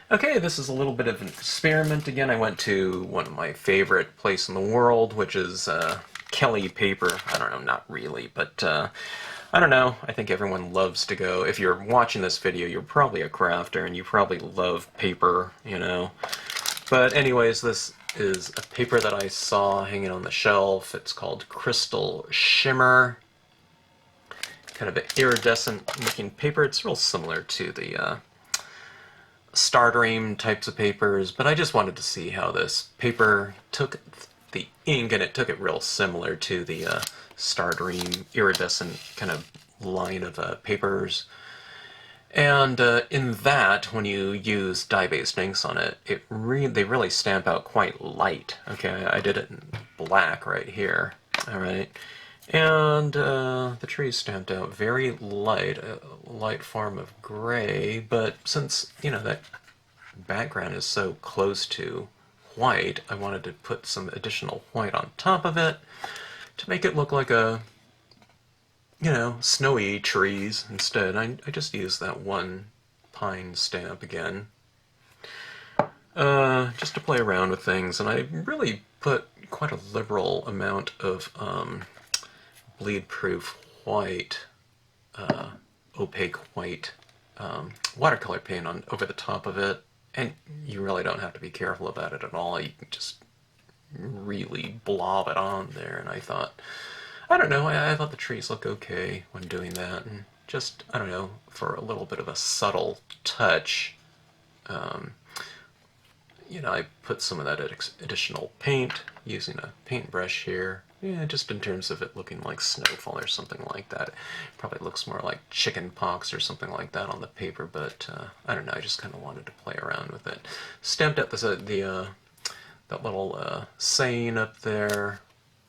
Okay, this is a little bit of an experiment again. I went to one of my favorite places in the world, which is Kelly Paper. I don't know, not really, but I don't know. I think everyone loves to go. If you're watching this video, you're probably a crafter and you probably love paper, you know. But anyways, this is a paper that I saw hanging on the shelf. It's called Crystal Shimmer. Kind of an iridescent looking paper. It's real similar to the Stardream types of papers, but I just wanted to see how this paper took the ink, and it took it real similar to the Stardream iridescent kind of line of papers. And in that, when you use dye-based inks on it, they really stamp out quite light. Okay, I did it in black right here. All right. And the tree is stamped out very light, a light form of gray, but since, you know, that background is so close to white, I wanted to put some additional white on top of it to make it look like a, you know, snowy trees instead. I just used that one pine stamp again, just to play around with things, and I really put quite a liberal amount of bleed-proof white, opaque white watercolor paint on over the top of it, and you really don't have to be careful about it at all. You can just really blob it on there, and I thought, I don't know, I thought the trees look okay when doing that, and just, I don't know, for a little bit of a subtle touch, you know, I put some of that additional paint using a paintbrush here. Yeah, just in terms of it looking like snowfall or something like that. It probably looks more like chicken pox or something like that on the paper, but I don't know, I just kind of wanted to play around with it. Stamped out that little saying up there.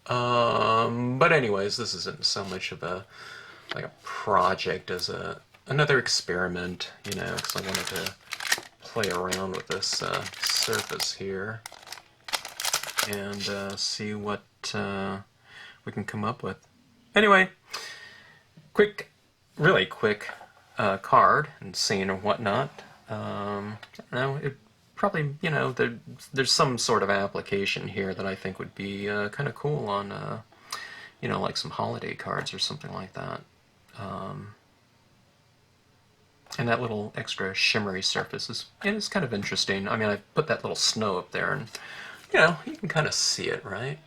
But anyways, this isn't so much of a project as another experiment, you know, because I wanted to play around with this surface here and see what we can come up with. Anyway, really quick card and scene or whatnot. I don't know, it probably, you know, there's some sort of application here that I think would be kind of cool on, you know, like some holiday cards or something like that. And that little extra shimmery surface is kind of interesting. I mean, I put that little snow up there, and you know, you can kind of see it, right?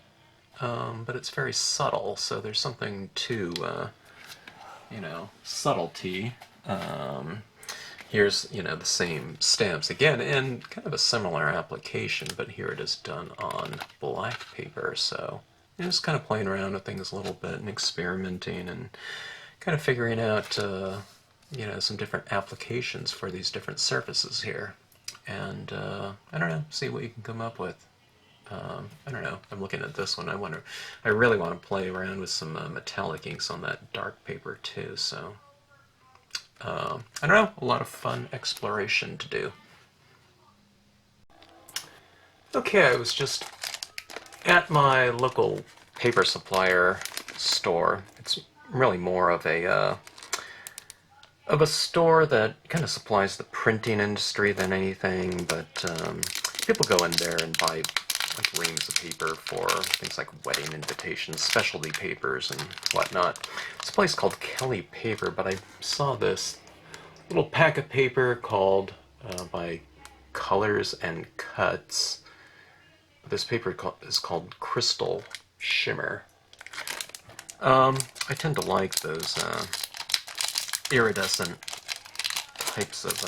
But it's very subtle, so there's something to, you know, subtlety. Here's, you know, the same stamps again, and kind of a similar application, but here it is done on black paper, so just kind of playing around with things a little bit and experimenting and kind of figuring out, you know, some different applications for these different surfaces here. And, I don't know, see what you can come up with. I don't know, I'm looking at this one, I really want to play around with some metallic inks on that dark paper too, so I don't know, a lot of fun exploration to do. Okay, I was just at my local paper supplier store. It's really more of a store that kind of supplies the printing industry than anything, but people go in there and buy like reams of paper for things like wedding invitations, specialty papers, and whatnot. It's a place called Kelly Paper, but I saw this little pack of paper called by Colors and Cuts. This paper is called Crystal Shimmer. I tend to like those iridescent types of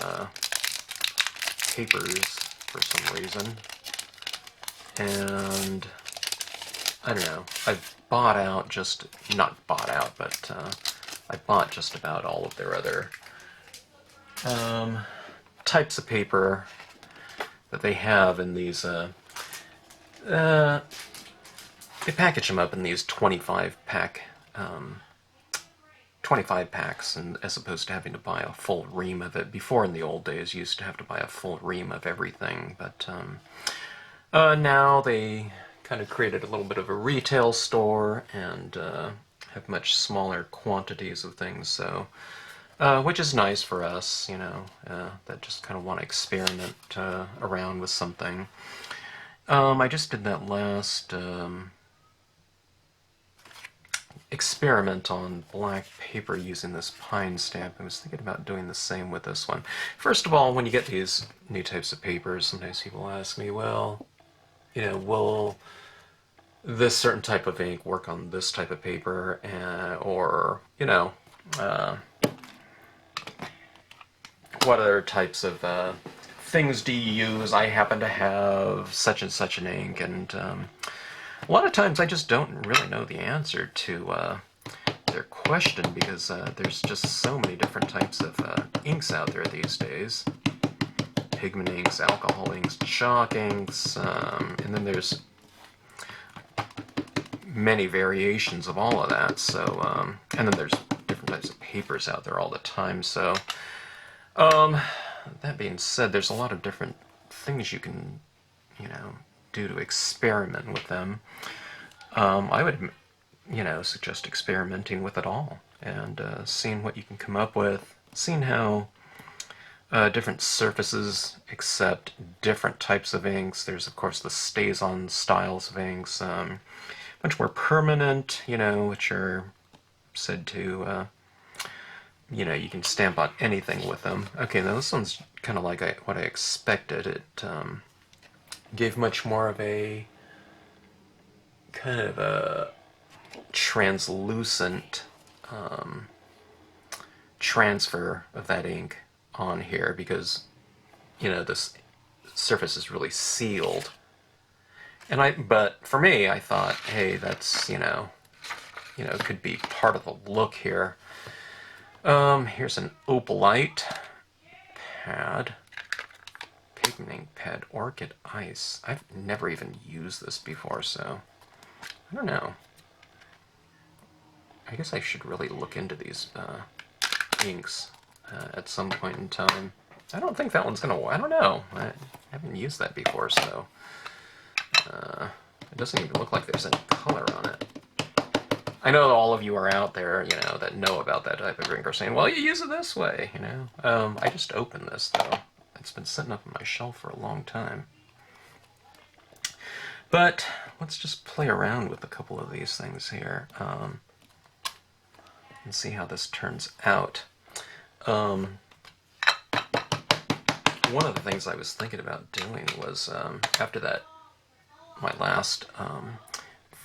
papers for some reason. And I don't know, I've bought out not bought out, but I bought just about all of their other types of paper that they have in these, they package them up in these 25 packs, and as opposed to having to buy a full ream of it. Before, in the old days, you used to have to buy a full ream of everything, but now they kind of created a little bit of a retail store and have much smaller quantities of things, so which is nice for us, you know, that just kind of want to experiment around with something. I just did that last experiment on black paper using this pine stamp. I was thinking about doing the same with this one. First of all, when you get these new types of papers, sometimes people ask me, well, you know, will this certain type of ink work on this type of paper, or, you know, what other types of things do you use? I happen to have such and such an ink, and a lot of times I just don't really know the answer to their question, because there's just so many different types of inks out there these days. Pigment inks, alcohol inks, chalk inks, and then there's many variations of all of that. So, and then there's different types of papers out there all the time. So, that being said, there's a lot of different things you can, you know, do to experiment with them. I would, you know, suggest experimenting with it all and seeing what you can come up with, seeing how different surfaces accept different types of inks. There's, of course, the stays-on styles of inks, much more permanent, you know, which are said to, you know, you can stamp on anything with them. Okay, now this one's kind of like what I expected. It gave much more of a kind of a translucent transfer of that ink on here, because, you know, this surface is really sealed. And but for me, I thought, hey, that's, it could be part of the look here. Here's an opalite pad, pigment ink pad, orchid ice. I've never even used this before, so I don't know. I guess I should really look into these inks at some point in time. I don't think that one's gonna. I don't know. I haven't used that before, so it doesn't even look like there's any color on it. I know all of you are out there, that know about that type of ink are saying, well, you use it this way, I just opened this, though. It's been sitting up on my shelf for a long time. But let's just play around with a couple of these things here and see how this turns out. One of the things I was thinking about doing was, after that, my last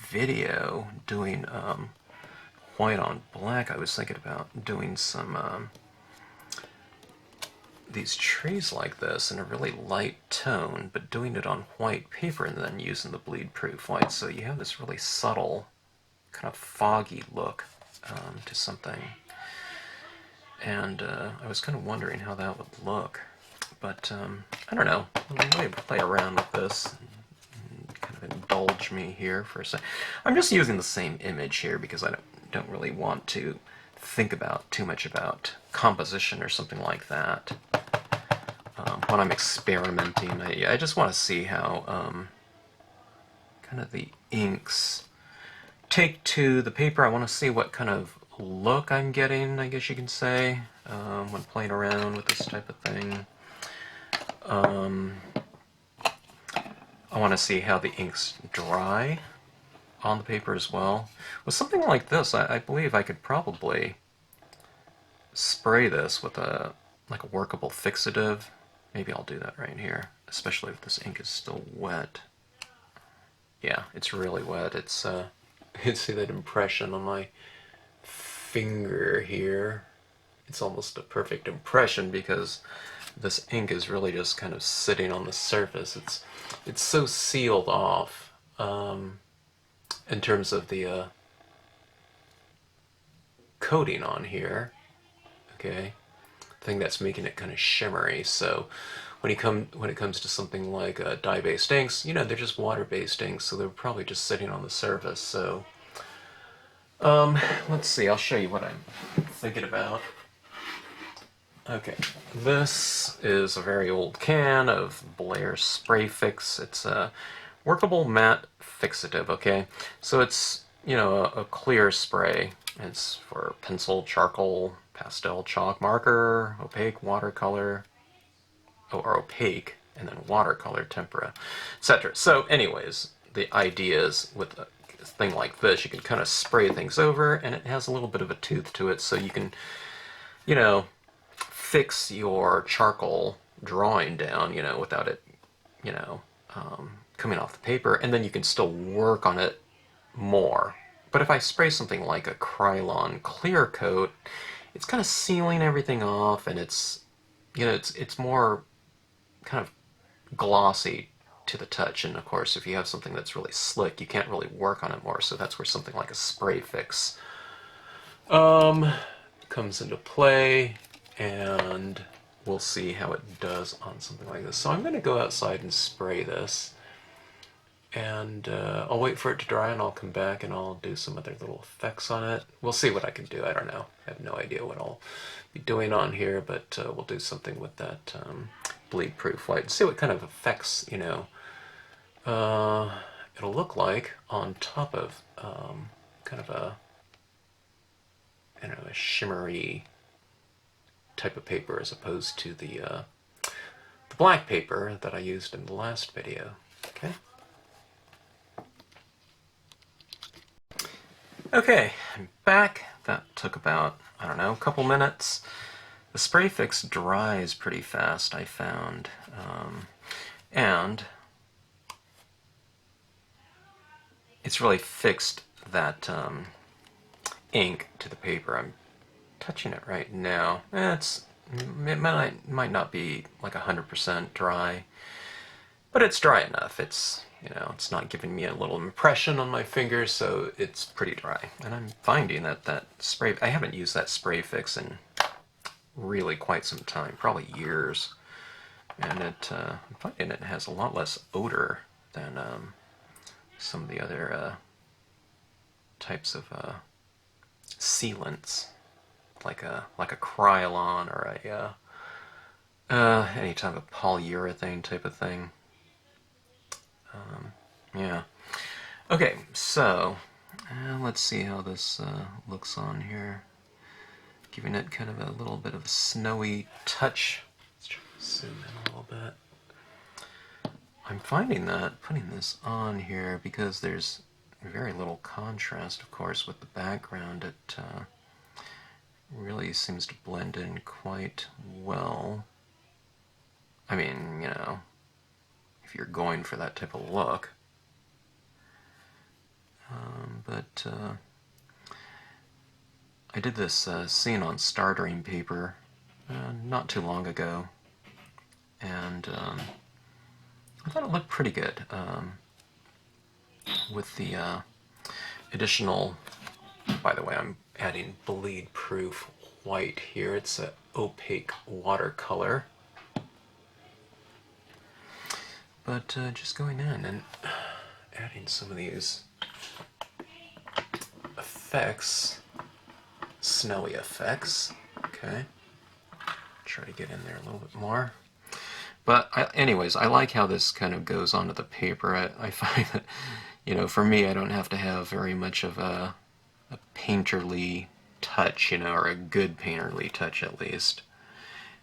video doing white on black, I was thinking about doing some these trees like this in a really light tone, but doing it on white paper and then using the bleed-proof white, so you have this really subtle, kind of foggy look to something. And I was kind of wondering how that would look, but I don't know. Let me play around with this. Kind of indulge me here for a second. I'm just using the same image here because I don't really want to think about too much about composition or something like that. When I'm experimenting, I just want to see how kind of the inks take to the paper. I want to see what kind of look I'm getting, I guess you can say, when playing around with this type of thing. I want to see how the inks dry on the paper as well. With something like this, I believe I could probably spray this with a workable fixative. Maybe I'll do that right here, especially if this ink is still wet. Yeah, it's really wet. It's you can see that impression on my finger here. It's almost a perfect impression because this ink is really just kind of sitting on the surface. It's so sealed off in terms of the coating on here. Okay, thing that's making it kind of shimmery. So when it comes to something like dye-based inks, they're just water-based inks, so they're probably just sitting on the surface. So let's see. I'll show you what I'm thinking about. Okay, this is a very old can of Blair Spray Fix. It's a workable matte fixative, okay? So it's, a clear spray. It's for pencil, charcoal, pastel chalk marker, opaque watercolor, or opaque, and then watercolor, tempera, etc. So anyways, the idea is with a thing like this, you can kind of spray things over, and it has a little bit of a tooth to it, so you can, you know, fix your charcoal drawing down, you know, without it, you know, coming off the paper, and then you can still work on it more. But if I spray something like a Krylon clear coat, it's kind of sealing everything off, and it's, you know, it's more kind of glossy to the touch. And of course, if you have something that's really slick, you can't really work on it more. So that's where something like a spray fix comes into play, and we'll see how it does on something like this. So I'm going to go outside and spray this, and I'll wait for it to dry, and I'll come back and I'll do some other little effects on it. We'll see what I can do. I don't know. I have no idea what I'll be doing on here, but we'll do something with that bleed-proof white and see what kind of effects, you know, it'll look like on top of kind of a, I don't know, a shimmery type of paper as opposed to the black paper that I used in the last video. Okay. Okay, I'm back. That took about, I don't know, a couple minutes. The spray fix dries pretty fast, I found, and it's really fixed that ink to the paper. I'm touching it right now. It might not be like 100% dry, but it's dry enough. It's, you know, it's not giving me a little impression on my fingers, so it's pretty dry. And I'm finding that spray, I haven't used that spray fix in really quite some time, probably years, and I'm finding it has a lot less odor than some of the other types of sealants, like a Krylon or any type of polyurethane type of thing. Yeah. Okay, so let's see how this looks on here. Giving it kind of a little bit of a snowy touch. Let's try to zoom in a little bit. I'm finding that putting this on here, because there's very little contrast, of course, with the background, it really seems to blend in quite well. I mean, you know, if you're going for that type of look. But I did this scene on Stardream paper not too long ago, and I thought it looked pretty good with the additional, by the way, I'm adding bleed-proof white here. It's an opaque watercolor. But just going in and adding some of these effects, snowy effects. Okay, try to get in there a little bit more. But anyways, I like how this kind of goes onto the paper. I find that, you know, for me, I don't have to have very much of a painterly touch, you know, or a good painterly touch at least.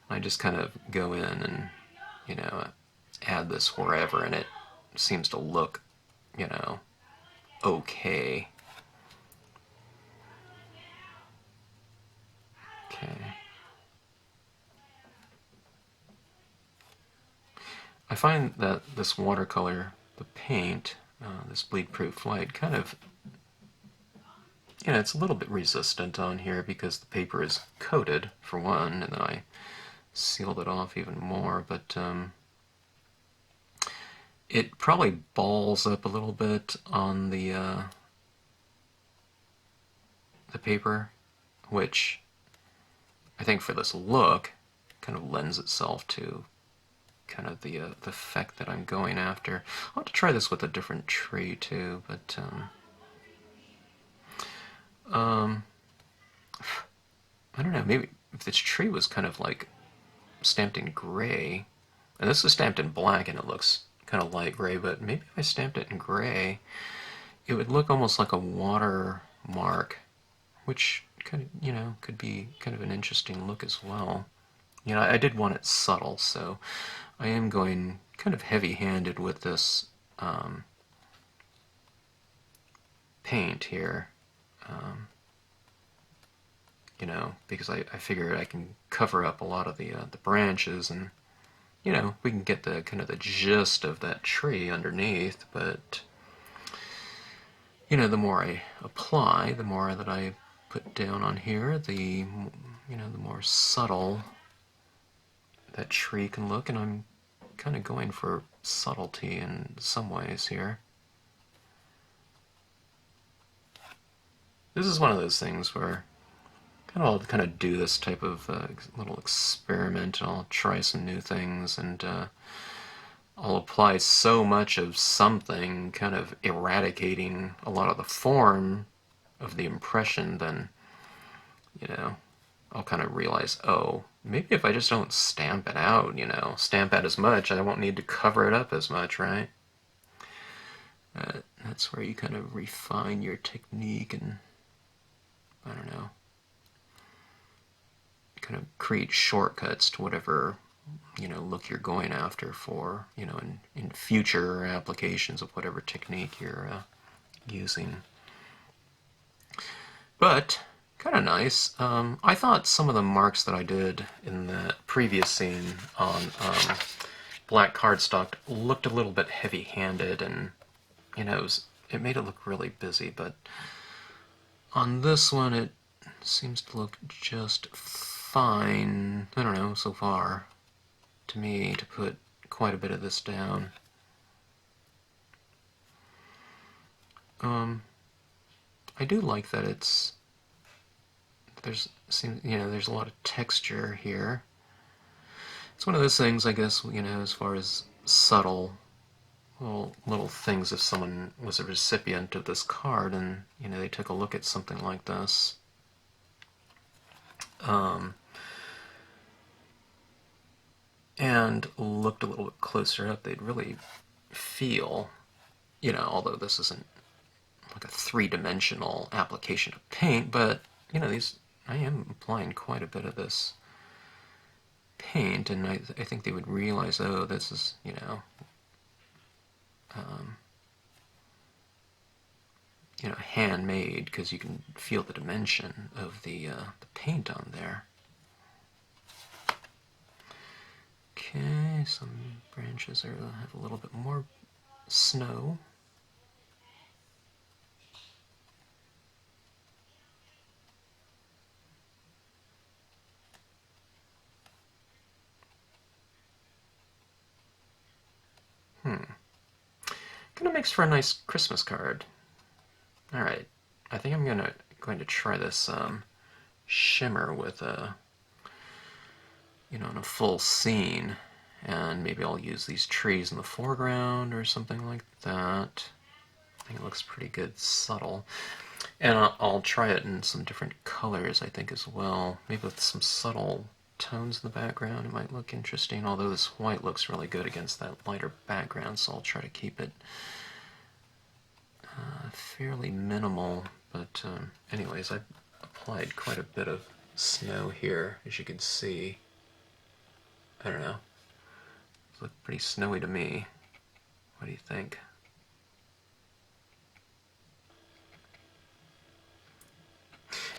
I just kind of go in and, you know, add this wherever, and it seems to look, you know, okay. Okay. I find that this watercolor, the paint, this bleed-proof white, kind of, you know, it's a little bit resistant on here because the paper is coated, for one, and then I sealed it off even more, but it probably balls up a little bit on the paper, which I think for this look kind of lends itself to kind of the effect that I'm going after. I'll have to try this with a different tree too, but I don't know, maybe if this tree was kind of like stamped in gray, and this is stamped in black and it looks kind of light gray, but maybe if I stamped it in gray, it would look almost like a water mark, which kind of, you know, could be kind of an interesting look as well. You know, I did want it subtle, so I am going kind of heavy-handed with this paint here. You know, because I figured I can cover up a lot of the branches, and you know, we can get the kind of the gist of that tree underneath. But you know, the more I apply, the more that I put down on here, the you know, the more subtle that tree can look, and I'm kind of going for subtlety in some ways here. This is one of those things where I'll kind of do this type of little experiment, and I'll try some new things, and I'll apply so much of something, kind of eradicating a lot of the form of the impression, then, you know, I'll kind of realize, oh, maybe if I just don't stamp it out, you know, stamp out as much, I won't need to cover it up as much, right? That's where you kind of refine your technique and, I don't know, kind of create shortcuts to whatever, you know, look you're going after for, you know, in future applications of whatever technique you're using. But kind of nice. I thought some of the marks that I did in the previous scene on black cardstock looked a little bit heavy-handed, and you know, it made it look really busy. But on this one, it seems to look just fine. I don't know, so far, to me, to put quite a bit of this down. I do like that there's a lot of texture here. It's one of those things, I guess, you know, as far as subtle little things, if someone was a recipient of this card and, you know, they took a look at something like this. And looked a little bit closer up, they'd really feel, you know, although this isn't like a three-dimensional application of paint, but, you know, I am applying quite a bit of this paint, and I think they would realize, oh, this is, you know, handmade, because you can feel the dimension of the paint on there. Okay, some branches have a little bit more snow. Kind of makes for a nice Christmas card. All right, I think I'm going to try this shimmer with a, you know, in a full scene, and maybe I'll use these trees in the foreground or something like that. I think it looks pretty good, subtle. And I'll try it in some different colors, I think, as well. Maybe with some subtle tones in the background, it might look interesting, although this white looks really good against that lighter background, so I'll try to keep it fairly minimal. But anyways, I applied quite a bit of snow here, as you can see. I don't know. It looked pretty snowy to me. What do you think?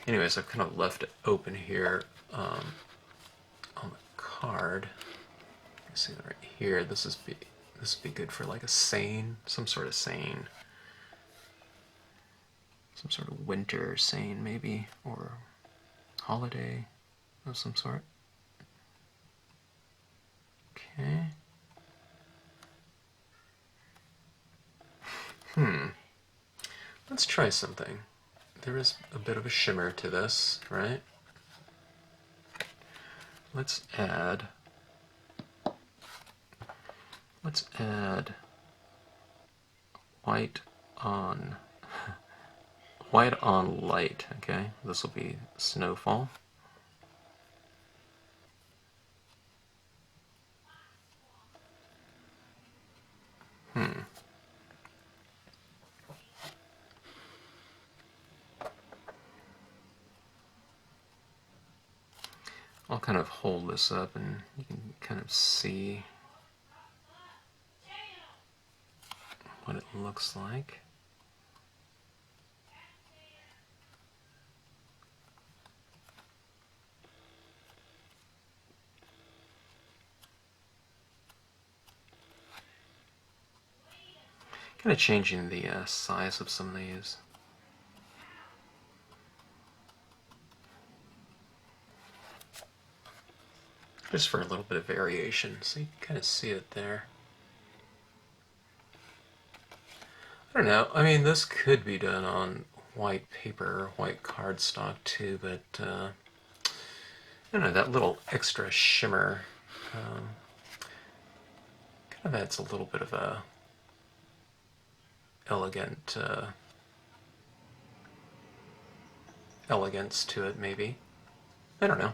Anyways, I've kind of left it open here on the card. You see right here. This would be good for like a seine, some sort of seine, some sort of winter seine maybe, or holiday of some sort. Okay. Let's try something. There is a bit of a shimmer to this, right? Let's add white on light, okay? This will be snowfall. I'll kind of hold this up and you can kind of see what it looks like. Kind of changing the size of some of these. Just for a little bit of variation, so you can kind of see it there. I don't know, I mean this could be done on white paper or white cardstock too, but I don't know, that little extra shimmer kind of adds a little bit of a elegance to it, maybe. I don't know.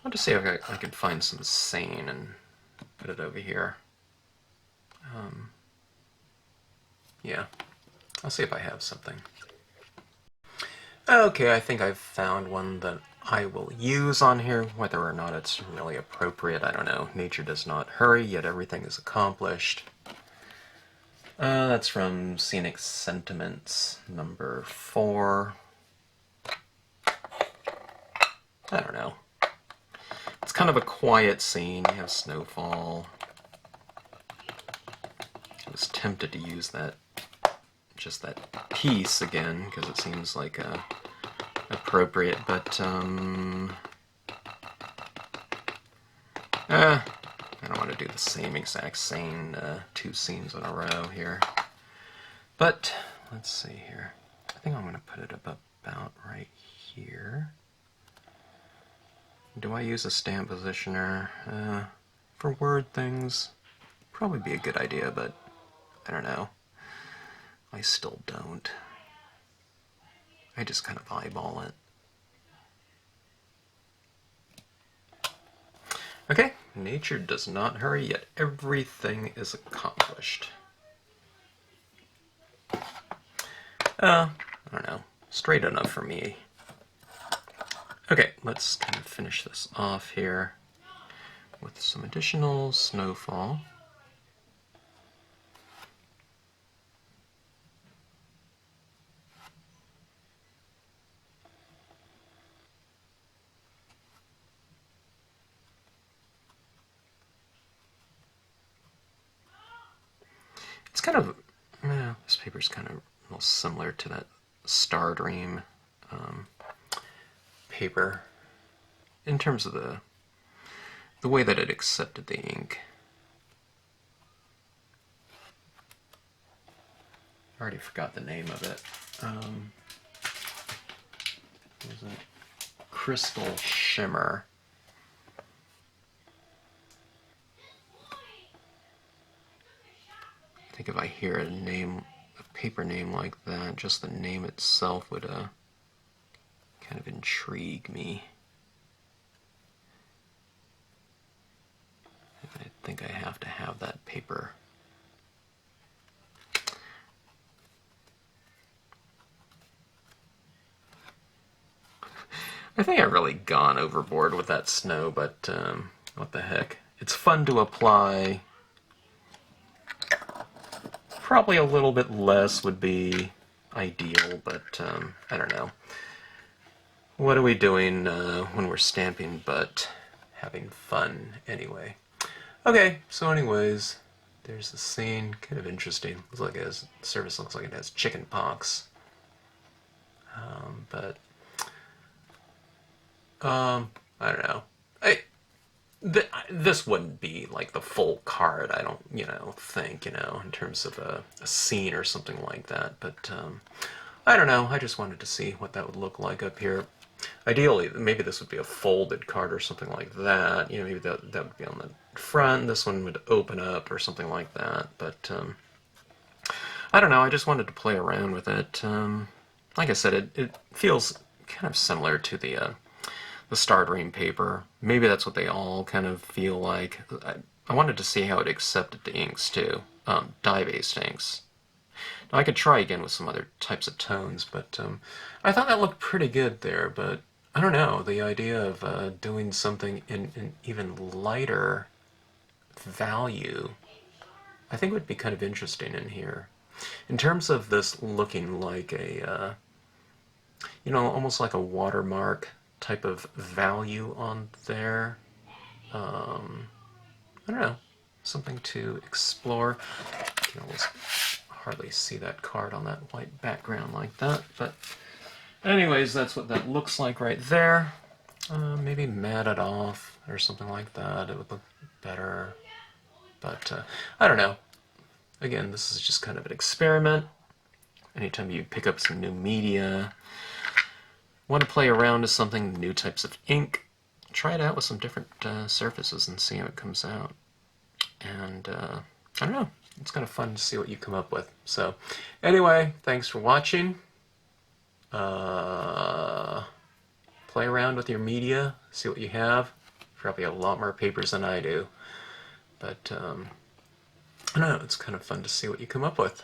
I'll just see if I can find some sane and put it over here. Yeah, I'll see if I have something. Okay, I think I've found one that I will use on here. Whether or not it's really appropriate, I don't know. Nature does not hurry, yet everything is accomplished. That's from Scenic Sentiments number 4. I don't know. It's kind of a quiet scene. You have snowfall. I was tempted to use that, just that piece again, because it seems like appropriate, but I don't want to do the same exact scene, 2 scenes in a row here. But let's see here. I think I'm going to put it about right here. Do I use a stamp positioner? For word things, probably be a good idea, but I don't know. I still don't. I just kind of eyeball it. Okay, nature does not hurry, yet everything is accomplished. I don't know. Straight enough for me. Okay, let's kind of finish this off here with some additional snowfall. It's kind of, this paper's kind of almost similar to that Stardream paper in terms of the way that it accepted the ink. I already forgot the name of it. What was it? Crystal Shimmer. I think if I hear a name, a paper name like that, just the name itself would kind of intrigue me. I think I have to have that paper. I think I've really gone overboard with that snow, but what the heck. It's fun to apply. Probably a little bit less would be ideal, but I don't know. What are we doing when we're stamping but having fun anyway? Okay, so anyways, there's the scene. Kind of interesting. Looks like it has, the surface looks like it has chicken pox. But I don't know. This wouldn't be like the full card, I don't, think, in terms of a scene or something like that. But I don't know. I just wanted to see what that would look like up here. Ideally, maybe this would be a folded card or something like that. Maybe that would be on the front. This one would open up or something like that. But I don't know. I just wanted to play around with it. Like I said, it feels kind of similar to the Stardream paper. Maybe that's what they all kind of feel like. I wanted to see how it accepted the inks too, dye-based inks. Now I could try again with some other types of tones, but I thought that looked pretty good there, but I don't know, the idea of doing something in an even lighter value I think would be kind of interesting in here. In terms of this looking like a, almost like a watermark type of value on there, I don't know, something to explore. You can almost hardly see that card on that white background like that, but anyways, that's what that looks like right there. Maybe mat it off or something like that. It would look better, but I don't know. Again, this is just kind of an experiment. Anytime you pick up some new media, want to play around with something, new types of ink, try it out with some different surfaces and see how it comes out. And I don't know, it's kind of fun to see what you come up with. So anyway, thanks for watching. Play around with your media, see what you have. Probably have a lot more papers than I do, but I don't know, it's kind of fun to see what you come up with.